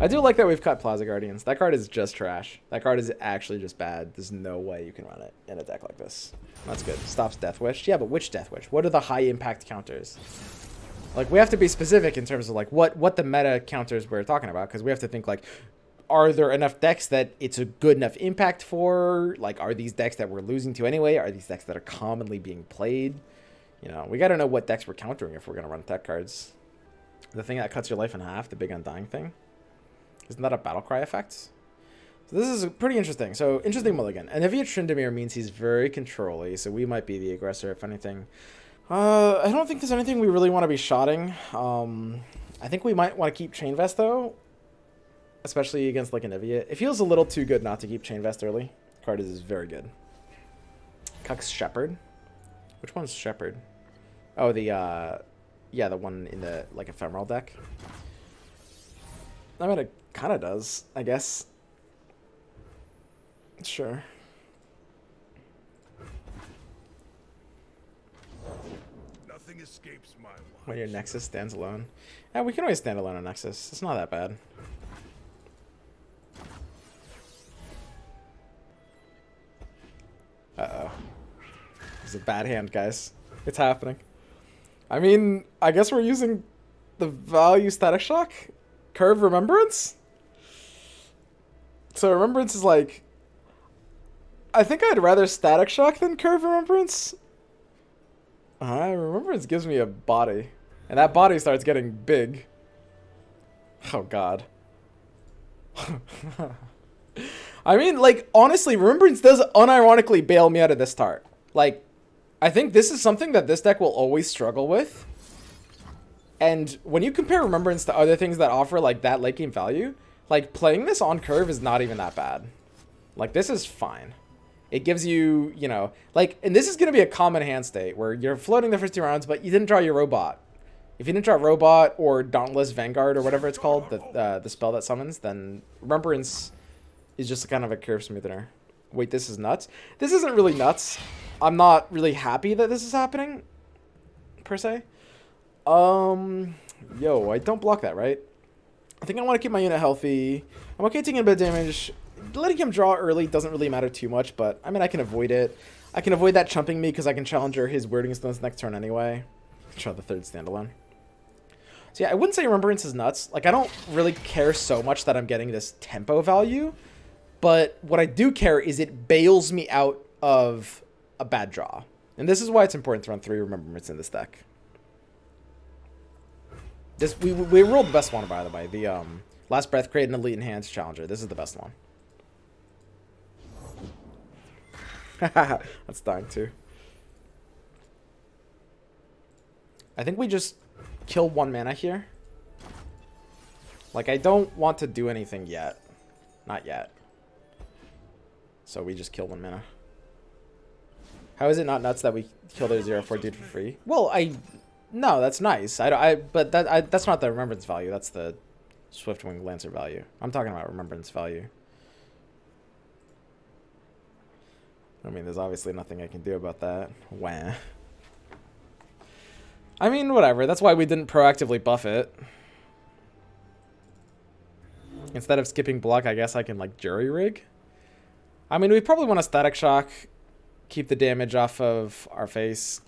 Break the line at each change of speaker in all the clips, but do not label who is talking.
I do like that we've cut Plaza Guardians. That card is just trash. That card is actually just bad. There's no way you can run it in a deck like this. That's good. Stops Death Wish. Yeah, but which Death Wish? What are the high impact counters? Like, we have to be specific in terms of like what the meta counters we're talking about, because we have to think like, are there enough decks that it's a good enough impact for? Like, are these decks that we're losing to anyway? Are these decks that are commonly being played? You know, we got to know what decks we're countering if we're going to run tech cards. The thing that cuts your life in half, the big undying thing. Isn't that a battle cry effect? So this is pretty interesting. So, interesting mulligan. And Evia Tryndamere means he's very controlly, so we might be the aggressor if anything. I don't think there's anything we really want to be shotting. I think we might want to keep Chain Vest, though. Especially against like an Evia. It feels a little too good not to keep Chain Vest early. Card is very good. Cuck's Shepherd. Which one's Shepherd? Oh, the one in the like ephemeral deck. I mean, it kind of does, I guess. Sure.
Nothing escapes my watch.
When your Nexus stands alone. Yeah, we can always stand alone on Nexus. It's not that bad. Uh-oh. It's a bad hand, guys. It's happening. I mean, I guess we're using the value Static Shock? Curve Remembrance? So Remembrance is like... I think I'd rather Static Shock than Curve Remembrance. Remembrance gives me a body. And that body starts getting big. Oh, God. I mean, like, honestly, Remembrance does unironically bail me out of this start. Like, I think this is something that this deck will always struggle with. And when you compare Remembrance to other things that offer, like, that late game value, like, playing this on curve is not even that bad. Like, this is fine. It gives you, you know, like, and this is going to be a common hand state where you're floating the first 2 rounds, but you didn't draw your robot. If you didn't draw Robot or Dauntless Vanguard or whatever it's called, the spell that summons, then Remembrance is just kind of a curve smoother. Wait, this is nuts? This isn't really nuts. I'm not really happy that this is happening, per se. Yo, I don't block that, right? I think I want to keep my unit healthy. I'm okay taking a bit of damage. Letting him draw early doesn't really matter too much, but I mean, I can avoid it. I can avoid that chumping me because I can challenger his Weirding Stones next turn anyway. Draw the 3rd standalone. So yeah, I wouldn't say Remembrance is nuts. Like, I don't really care so much that I'm getting this tempo value, but what I do care is it bails me out of a bad draw. And this is why it's important to run 3 Remembrance in this deck. This we rolled the best one, by the way. The Last Breath, create an Elite Enhanced Challenger. This is the best one. That's dying too. I think we just kill 1 mana here. Like, I don't want to do anything yet. Not yet. So we just kill 1 mana. How is it not nuts that we kill their 0/4 dude for free? Well, no, that's nice. But that's not the Remembrance value. That's the Swiftwing Lancer value. I'm talking about Remembrance value. I mean, there's obviously nothing I can do about that. Wah. I mean, whatever. That's why we didn't proactively buff it. Instead of skipping block, I guess I can, like, jury rig. I mean, we probably want to Static Shock. Keep the damage off of our face.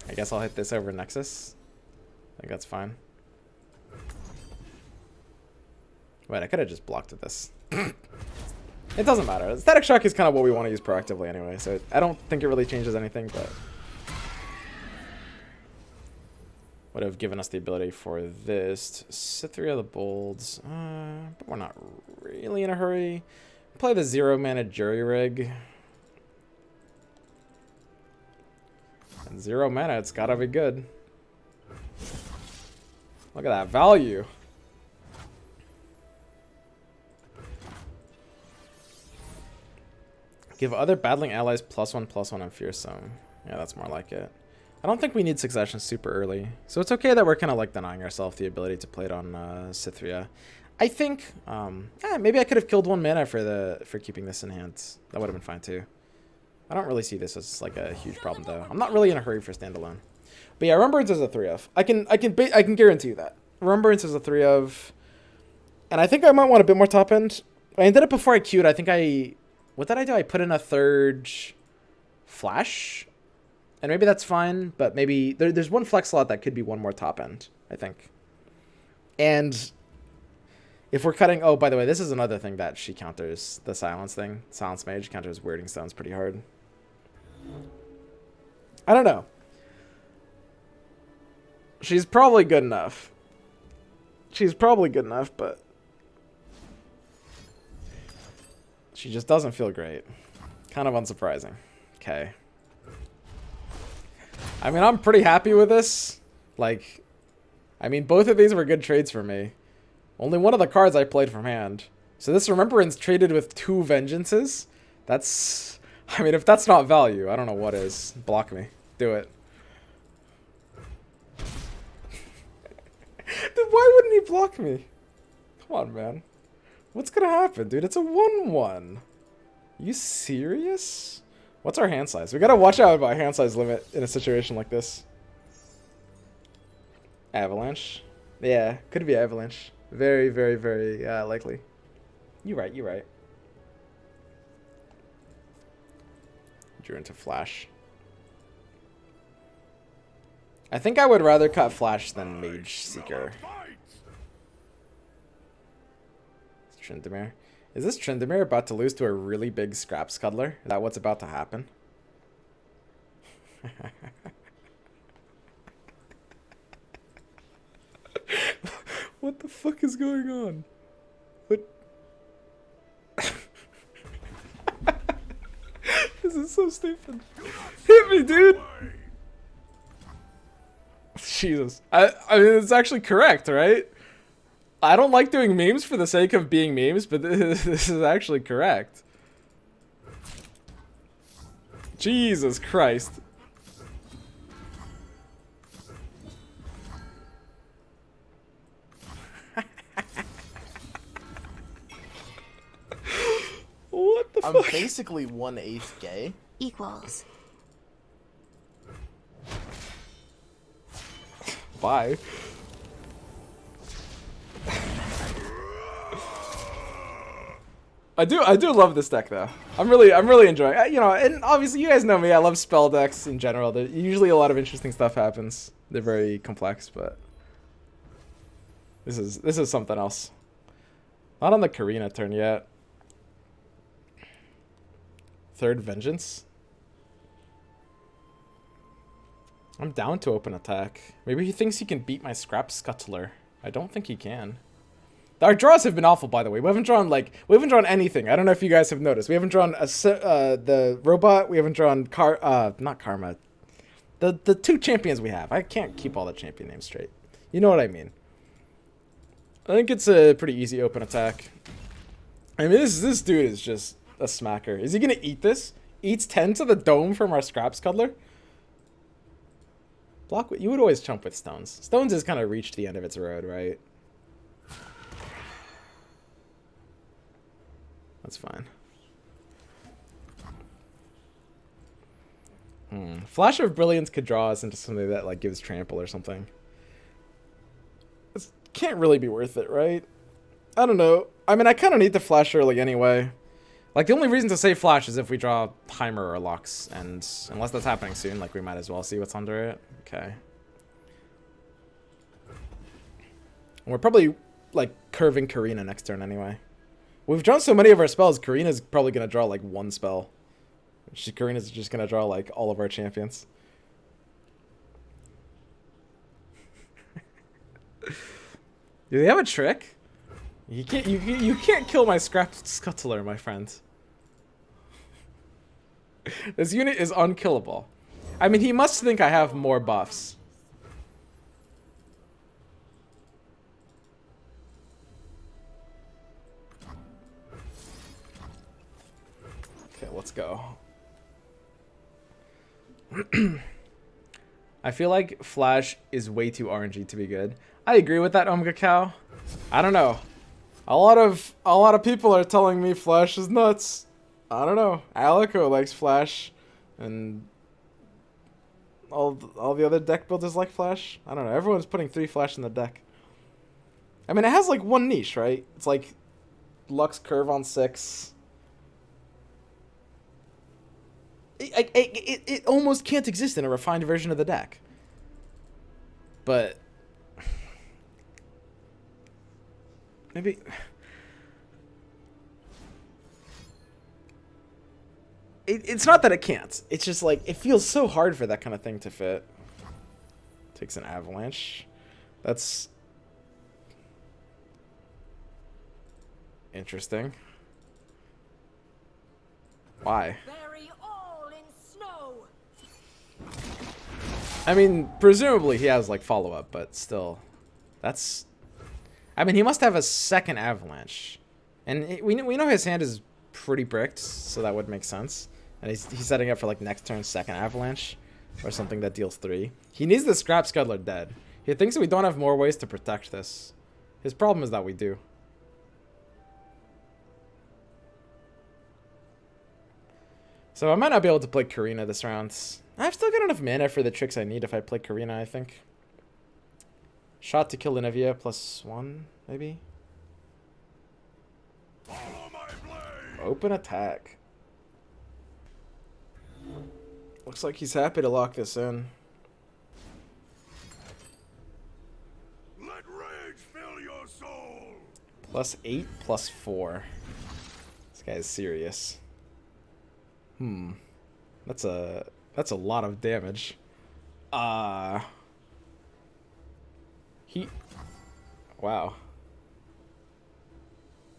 I guess I'll hit this over Nexus. I think that's fine. Wait, I could have just blocked at this. It doesn't matter. Static Shock is kind of what we want to use proactively anyway, so I don't think it really changes anything, but would have given us the ability for this to Cytheria the Bolds, but we're not really in a hurry. Play the 0-mana Jury Rig. And 0 mana, it's gotta be good. Look at that value. Give other battling allies +1/+1 and Fearsome. Yeah, that's more like it. I don't think we need Succession super early. So it's okay that we're kind of like denying ourselves the ability to play it on Cytheria. I think maybe I could have killed 1 mana for keeping this in hand. That would have been fine too. I don't really see this as like a huge problem though. I'm not really in a hurry for standalone. But yeah, Remembrance is a 3F. I can guarantee you that. Remembrance is a 3 of. And I think I might want a bit more top end. I did it before I queued. I think I... What did I do? I put in a third flash. And maybe that's fine. But maybe... There's one flex slot that could be one more top end, I think. And if we're cutting... Oh, by the way, this is another thing that she counters. The silence thing. Silence mage counters weirding stones pretty hard. I don't know. She's probably good enough. She's probably good enough, but... She just doesn't feel great. Kind of unsurprising. Okay. I mean, I'm pretty happy with this. Like, I mean, both of these were good trades for me. Only one of the cards I played from hand. So this Remembrance traded with 2 Vengeances? That's... I mean, if that's not value, I don't know what is. Block me. Do it. Dude, why wouldn't he block me? Come on, man. What's gonna happen, dude? It's a 1-1. You serious? What's our hand size? We gotta watch out about hand size limit in a situation like this. Avalanche. Yeah, could be Avalanche. Very, very, very likely. You're right, you're right. Drew into Flash. I think I would rather cut Flash than Mage Seeker. Tryndamere. Is this Tryndamere about to lose to a really big Scrap Scuttler? Is that what's about to happen? What the fuck is going on? What? This is so stupid. Hit me, dude! Jesus. I mean, it's actually correct, right? I don't like doing memes for the sake of being memes, but this is actually correct. Jesus Christ. What the fuck?
I'm basically 1/8 gay.
Equals.
Bye. I do love this deck though. I'm really enjoying it. You know, and obviously you guys know me. I love spell decks in general. Usually a lot of interesting stuff happens. They're very complex, but this is something else. Not on the Karina turn yet. Third Vengeance. I'm down to open attack. Maybe he thinks he can beat my Scrap Scuttler. I don't think he can. Our draws have been awful, by the way. We haven't drawn anything. I don't know if you guys have noticed. We haven't drawn the robot. We haven't drawn not Karma. The 2 champions we have. I can't keep all the champion names straight. You know what I mean. I think it's a pretty easy open attack. I mean, this dude is just a smacker. Is he gonna eat this? Eats 10 to the dome from our Scrap Scuttler? Block. You would always chump with Stones. Stones has kind of reached the end of its road, right? That's fine. Flash of Brilliance could draw us into something that like gives trample or something. This can't really be worth it, right? I don't know. I mean, I kind of need the Flash early anyway. Like, the only reason to save Flash is if we draw Heimer or Lux, and unless that's happening soon, like, we might as well see what's under it. Okay. And we're probably, like, curving Karina next turn anyway. We've drawn so many of our spells, Karina's probably going to draw, like, 1 spell. Karina's just going to draw, like, all of our champions. Do they have a trick? You can't kill my Scrap Scuttler, my friend. This unit is unkillable. I mean, he must think I have more buffs. Okay, let's go. I feel like Flash is way too RNG to be good. I agree with that, Omega Cow. I don't know. A lot of people are telling me Flash is nuts. I don't know. Alico likes Flash, and all the other deck builders like Flash. I don't know. Everyone's putting 3 Flash in the deck. I mean, it has like one niche, right? It's like Lux Curve on 6. It almost can't exist in a refined version of the deck. But maybe it's not that it can't. It's just like it feels so hard for that kind of thing to fit. Takes an avalanche. That's interesting. Why?
Bury all in snow.
I mean, presumably he has like follow-up, but still, that's. I mean, he must have a second avalanche, and we know his hand is pretty bricked, so that would make sense. And he's setting up for like next turn second avalanche, or something that deals 3. He needs the Scrap Scuttler dead. He thinks we don't have more ways to protect this. His problem is that we do. So I might not be able to play Karina this round. I've still got enough mana for the tricks I need if I play Karina, I think. Shot to kill Linevia +1, maybe?
Follow my blade.
Open attack. Looks like he's happy to lock this in.
Let rage fill your soul.
+8, +4. This guy is serious. That's a lot of damage. Wow.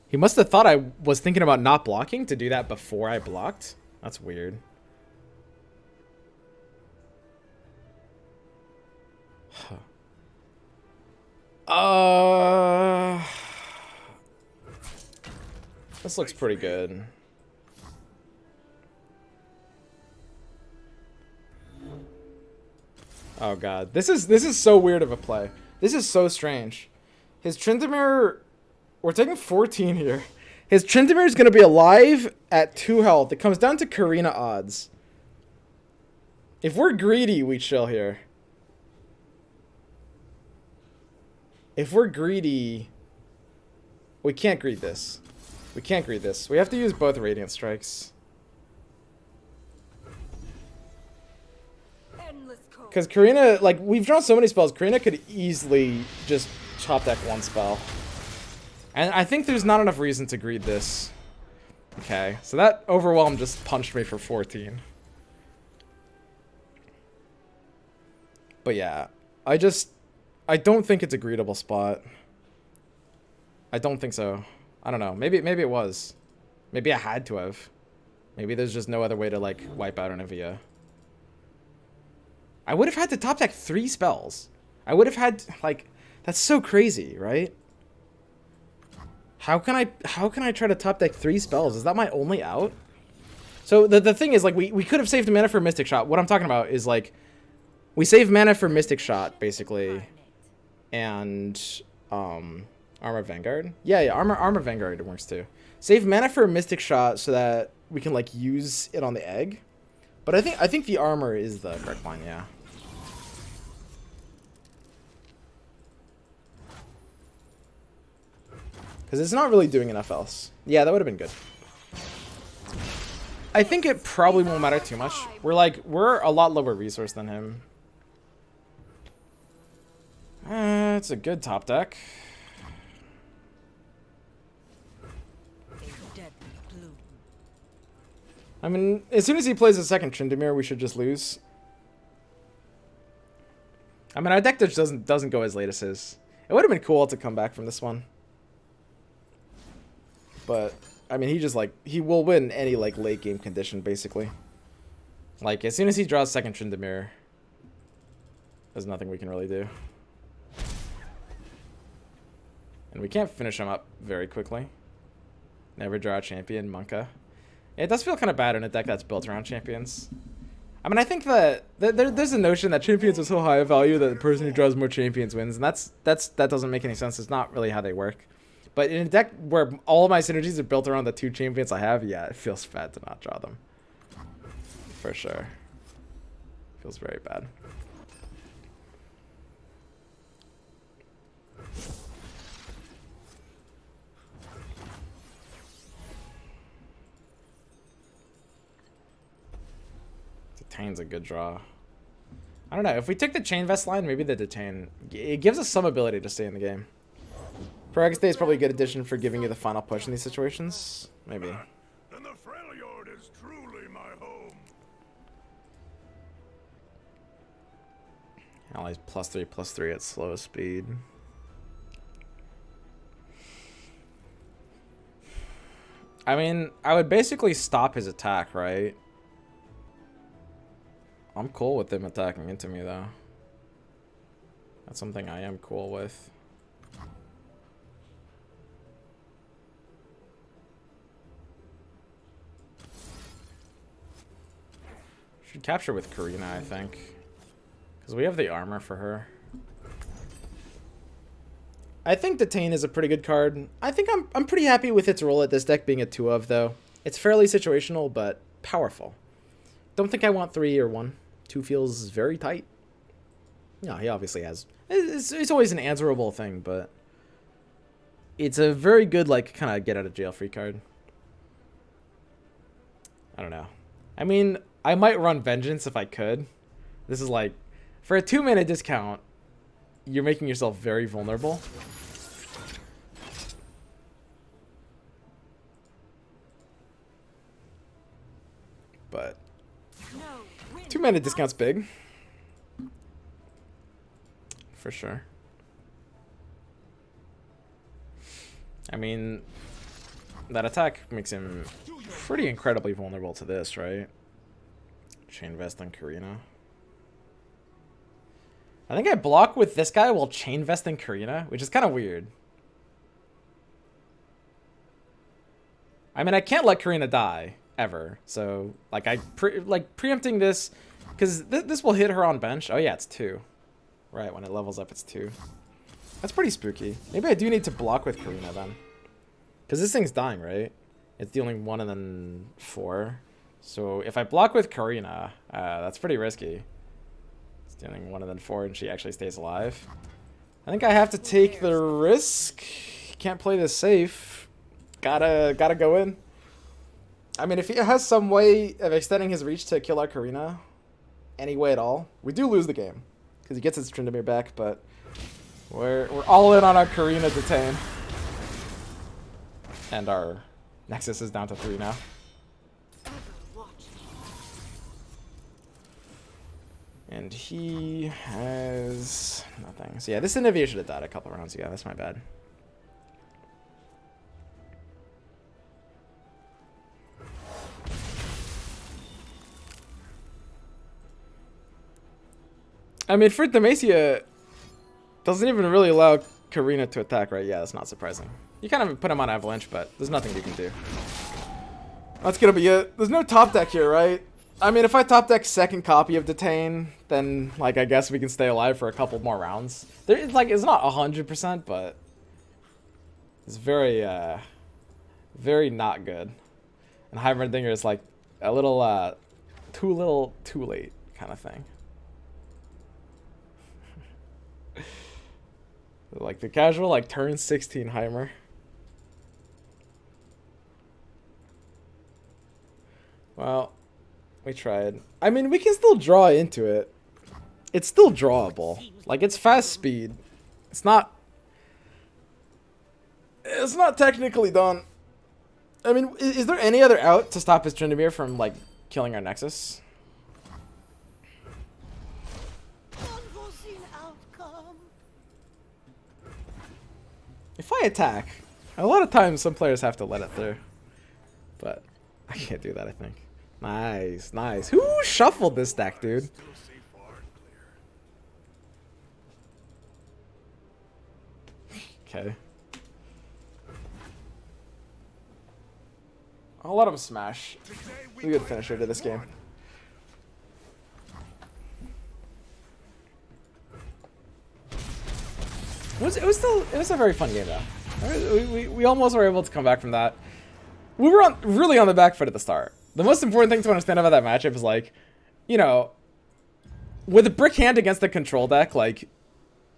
He must have thought I was thinking about not blocking to do that before I blocked. That's weird. This looks pretty good. Oh god, this is so weird of a play. This is so strange. His Tryndamere, we're taking 14 here. His Tryndamere is gonna be alive at 2 health. It comes down to Karina odds. If we're greedy, we chill here. If we're greedy, we can't greed this. We can't greed this. We have to use both Radiant Strikes. Because Karina, like, we've drawn so many spells, Karina could easily just top deck 1 spell. And I think there's not enough reason to greed this. Okay, so that Overwhelm just punched me for 14. But yeah, I don't think it's a greedable spot. I don't think so. I don't know. Maybe it was. Maybe I had to have. Maybe there's just no other way to, like, wipe out Anivia. I would have had to top deck 3 spells. I would have had, like, that's so crazy, right? How can I try to top deck 3 spells? Is that my only out? So the thing is, like, we could have saved mana for Mystic Shot. What I'm talking about is, like, we save mana for Mystic Shot, basically. And Armor Vanguard. Yeah, Armor Vanguard works too. Save mana for a Mystic Shot so that we can, like, use it on the egg. But I think the armor is the correct line, yeah. Because it's not really doing enough else. Yeah, that would have been good. I think it probably won't matter too much. We're a lot lower resource than him. It's a good top deck. I mean, as soon as he plays a second Tryndamere, we should just lose. I mean, our deck just doesn't go as late as his. It would have been cool to come back from this one. But, I mean, he will win any, like, late game condition, basically. Like, as soon as he draws second Tryndamere, there's nothing we can really do. And we can't finish him up very quickly. Never draw a champion, Monka. It does feel kind of bad in a deck that's built around champions. I mean, I think that there's a notion that champions are so high of value that the person who draws more champions wins, and that doesn't make any sense. It's not really how they work. But in a deck where all of my synergies are built around the 2 champions I have, yeah, it feels bad to not draw them. For sure. Feels very bad. Detain's a good draw. I don't know. If we took the Chain Vest line, maybe the Detain. It gives us some ability to stay in the game. Prox Day is probably a good addition for giving you the final push in these situations. Maybe.
Then the Freljord is truly my home.
Allies +3/+3 at slow speed. I mean, I would basically stop his attack, right? I'm cool with him attacking into me, though. That's something I am cool with. Should capture with Karina, I think. Because we have the armor for her. I think Detain is a pretty good card. I think I'm pretty happy with its role at this deck being a 2 of, though. It's fairly situational, but powerful. Don't think I want 3 or 1. 2 feels very tight. No, he obviously has. It's always an answerable thing, but it's a very good, like, kind of get out of jail free card. I don't know. I mean, I might run Vengeance if I could. This is like, for a 2-mana discount, you're making yourself very vulnerable. But 2-mana discount's big. For sure. I mean, that attack makes him pretty incredibly vulnerable to this, right? Chain Vest on Karina. I think I block with this guy while Chain Vesting Karina, which is kind of weird. I mean, I can't let Karina die ever, so like preempting this, because this will hit her on bench. Oh yeah, it's 2. Right, when it levels up, it's 2. That's pretty spooky. Maybe I do need to block with Karina then, because this thing's dying, right? It's dealing 1 and then 4. So if I block with Karina, that's pretty risky. It's dealing 1 and then 4, and she actually stays alive. I think I have to take the risk. Can't play this safe. Gotta go in. I mean, if he has some way of extending his reach to kill our Karina, any way at all, we do lose the game because he gets his Tryndamere back. But we're all in on our Karina Detain, and our Nexus is down to 3 now. And he has nothing. So yeah, this Innovia should have died a couple rounds ago. That's my bad. I mean, for Demacia, doesn't even really allow Karina to attack, right? Yeah, that's not surprising. You kind of put him on Avalanche, but there's nothing you can do. That's gonna be it. There's no top deck here, right? I mean, if I top deck second copy of Detain, then, like, I guess we can stay alive for a couple more rounds. It's not 100%, but it's very, very not good. And Heimerdinger is, like, a little, too late kind of thing. Like, the casual, like, turn 16 Heimer. Well, we tried. I mean, we can still draw into it. It's still drawable. Like, it's fast speed. It's not technically done. I mean, is there any other out to stop his Tryndamere from, like, killing our Nexus? If I attack, a lot of times some players have to let it through. But I can't do that, I think. Nice, nice. Who shuffled this deck, dude? Okay. I'll let him smash. A good finisher to this game. It was a very fun game though. We almost were able to come back from that. We were really on the back foot at the start. The most important thing to understand about that matchup is, like, you know, with a brick hand against the control deck, like,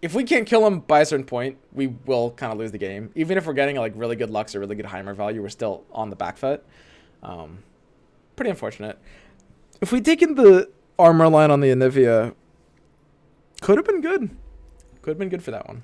if we can't kill him by a certain point, we will kind of lose the game. Even if we're getting, like, really good Lux or really good Heimer value, we're still on the back foot. Pretty unfortunate. If we'd taken the armor line on the Anivia could have been good. Could have been good for that one.